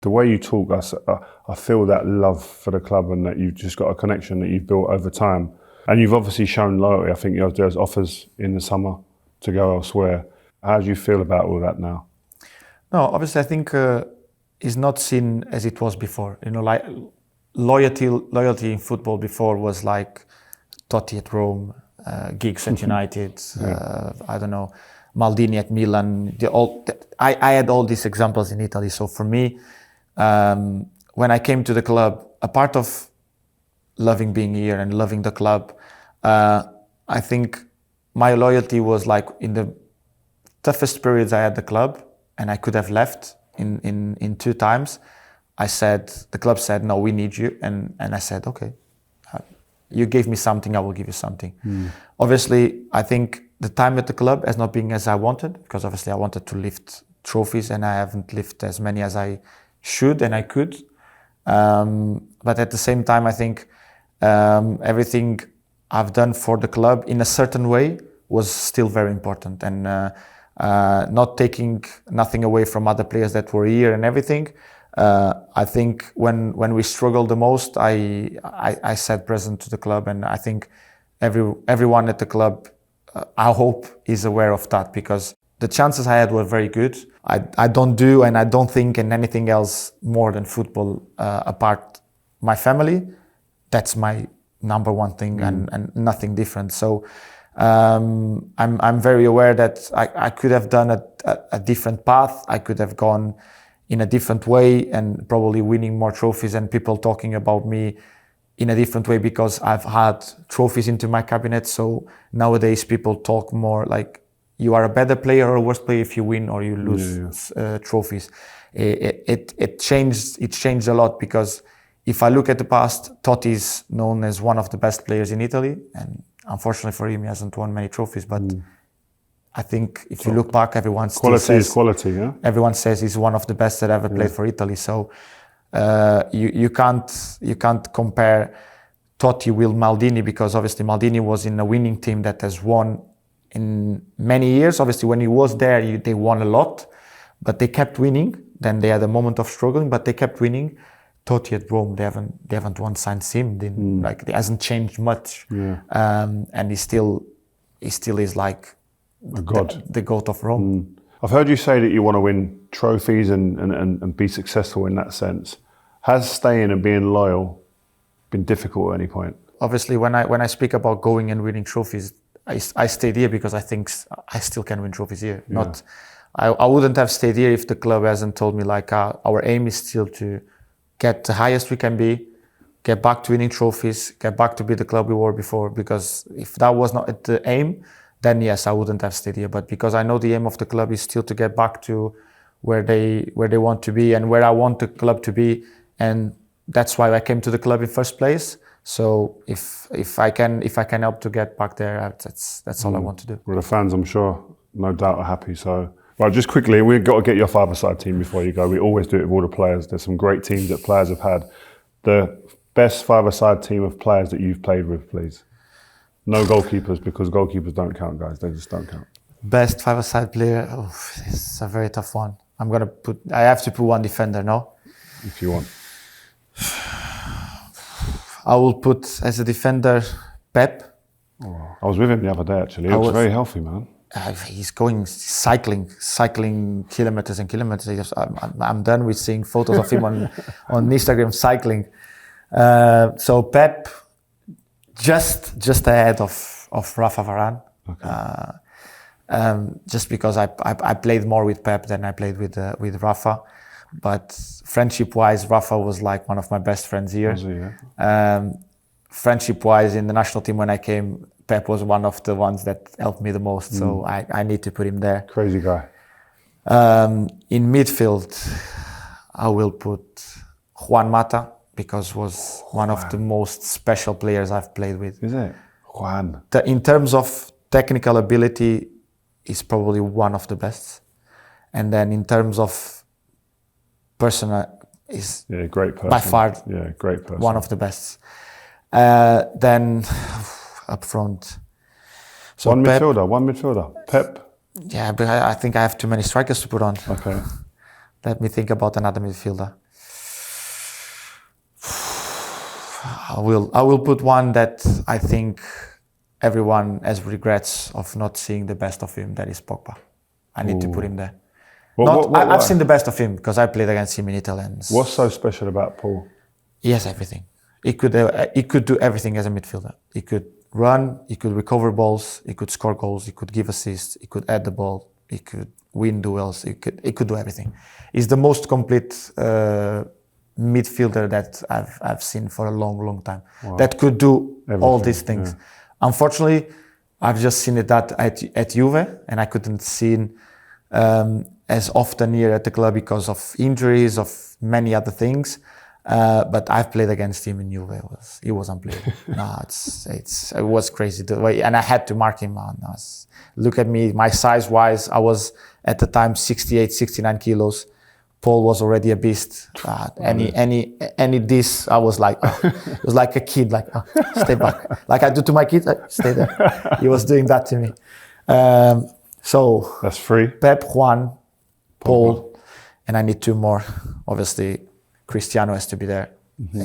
The way you talk, I feel that love for the club and that you've just got a connection that you've built over time. And you've obviously shown loyalty. I think there's offers in the summer to go elsewhere. How do you feel about all that now? No, obviously I think it's not seen as it was before. You know, like loyalty in football before was like Totti at Rome, Giggs at United, I don't know, Maldini at Milan. I had all these examples in Italy. So for me, when I came to the club, a part of loving being here and loving the club, I think my loyalty was like in the toughest periods I had the club, and I could have left in 2 times. The club said, no, we need you. And I said, okay, you gave me something, I will give you something. Obviously, I think the time at the club has not been as I wanted, because obviously I wanted to lift trophies and I haven't lifted as many as I should and I could. But at the same time, I think everything I've done for the club in a certain way was still very important, and not taking nothing away from other players that were here and everything. I think when we struggled the most, I said present to the club, and I think everyone at the club, I hope, is aware of that, because the chances I had were very good. I don't do and I don't think in anything else more than football apart my family. That's my number one thing, and nothing different. So I'm very aware that I could have done a different path. I could have gone in a different way and probably winning more trophies and people talking about me in a different way, because I've had trophies into my cabinet. So nowadays people talk more like you are a better player or a worse player if you win or you lose trophies. It changed a lot, because if I look at the past, Totti is known as one of the best players in Italy, and unfortunately for him, he hasn't won many trophies. But I think if you look back, everyone still says quality. Yeah. Everyone says he's one of the best that ever played for Italy. So you can't compare Totti with Maldini, because obviously Maldini was in a winning team that has won in many years. Obviously, when he was there, they won a lot, but they kept winning. Then they had a moment of struggling, but they kept winning. Totti at Rome, they haven't won since him. Like, it hasn't changed much, and he still is like a god, the goat of Rome. I've heard you say that you want to win trophies and be successful in that sense. Has staying and being loyal been difficult at any point? Obviously, when I speak about going and winning trophies, I stayed here because I think I still can win trophies here. I wouldn't have stayed here if the club hasn't told me, like, our aim is still to get the highest we can be, get back to winning trophies, get back to be the club we were before. Because if that was not the aim, then yes, I wouldn't have stayed here. But because I know the aim of the club is still to get back to where they want to be and where I want the club to be, and that's why I came to the club in first place. So if I can help to get back there, that's all I want to do. Well, the fans, I'm sure, no doubt, are happy. So, well, just quickly, we've got to get your five-a-side team before you go. We always do it with all the players. There's some great teams that players have had. The best five-a-side team of players that you've played with, please. No goalkeepers, because goalkeepers don't count, guys. They just don't count. Best five-a-side player? Oh, it's a very tough one. I have to put one defender, no? If you want. I will put as a defender Pep. Oh, I was with him the other day, actually. He was very healthy, man. He's going cycling kilometers and kilometers. I'm done with seeing photos of him on Instagram cycling. So Pep, just ahead of Rafa Varane. Okay. Just because I played more with Pep than I played with Rafa. But friendship-wise, Rafa was like one of my best friends here. Was he, yeah? Friendship-wise, in the national team when I came, Pep was one of the ones that helped me the most. So I need to put him there. Crazy guy. In midfield, I will put Juan Mata, because was one of the most special players I've played with. Is it? Juan. In terms of technical ability, he's probably one of the best. And then in terms of person, is great person. By far great person. One of the best. Then up front. So one midfielder. Pep. Yeah, but I think I have too many strikers to put on. Okay. Let me think about another midfielder. I will put one that I think everyone has regrets of not seeing the best of him. That is Pogba. I need to put him there. I've seen the best of him because I played against him in Italy. And what's so special about Paul? he has everything. He could do everything as a midfielder. He could run, he could recover balls, he could score goals, he could give assists, he could add the ball, he could win duels, he could do everything. He's the most complete midfielder that I've seen for a long time. Wow. That could do everything, all these things. Yeah. Unfortunately, I've just seen it at Juve, and I couldn't see it as often here at the club because of injuries, of many other things. But I've played against him in Juve. He was unplayable. It was crazy the way, and I had to mark him on. Look at me, my size-wise, I was at the time 68, 69 kilos. Paul was already a beast. Any this, I was like, it was like a kid, like, stay back. Like I do to my kids, stay there. He was doing that to me. So that's three. Pep, Juan, Paul, and I need two more. Obviously, Cristiano has to be there. Mm-hmm.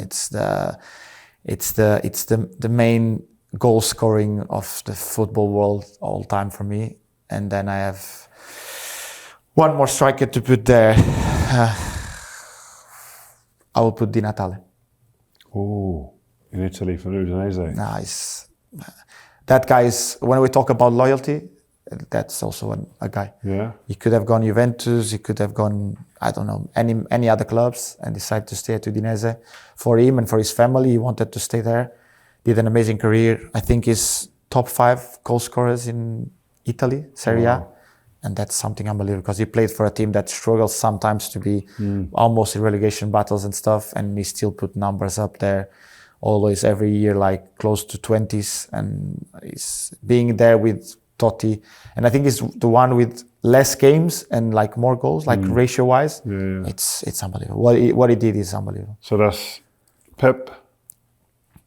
It's the main goal scoring of the football world all time for me. And then I have one more striker to put there. I will put Di Natale. Oh, in Italy for Udinese. Nice. That guy is, when we talk about loyalty, that's also a guy. Yeah. He could have gone Juventus, he could have gone, I don't know, any other clubs and decided to stay at Udinese. For him and for his family, he wanted to stay there. Did an amazing career. I think he's top 5 goal scorers in Italy, Serie A. Wow. And that's something unbelievable because he played for a team that struggles sometimes to be almost in relegation battles and stuff. And he still put numbers up there, always every year, like close to 20s. And he's being there with Totti. And I think he's the one with less games and like more goals, like ratio-wise. Yeah. It's unbelievable. What he did is unbelievable. So that's Pep,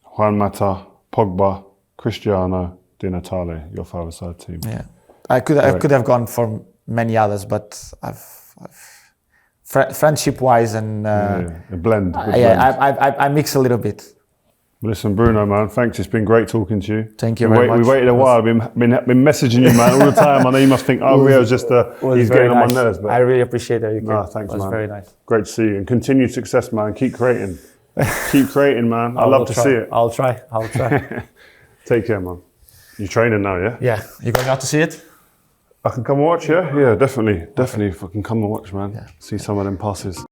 Juan Mata, Pogba, Cristiano, Di Natale, your five-a-side team. Yeah. I could have gone for many others, but friendship-wise and a blend. I mix a little bit. Listen, Bruno, man, thanks. It's been great talking to you. Thank you very much. We waited a while. I've been messaging you, man, all the time. I know you must think, Rio's just he's getting on my nerves. But I really appreciate that. No, thanks, man. It was very nice. Great to see you and continued success, man. Keep creating. Keep creating, man. I love to see it. I'll try. Take care, man. You're training now, yeah? Yeah. You going out to see it? I can come and watch, yeah? Yeah, definitely. Definitely, if I can come and watch, man. Yeah. See some of them passes.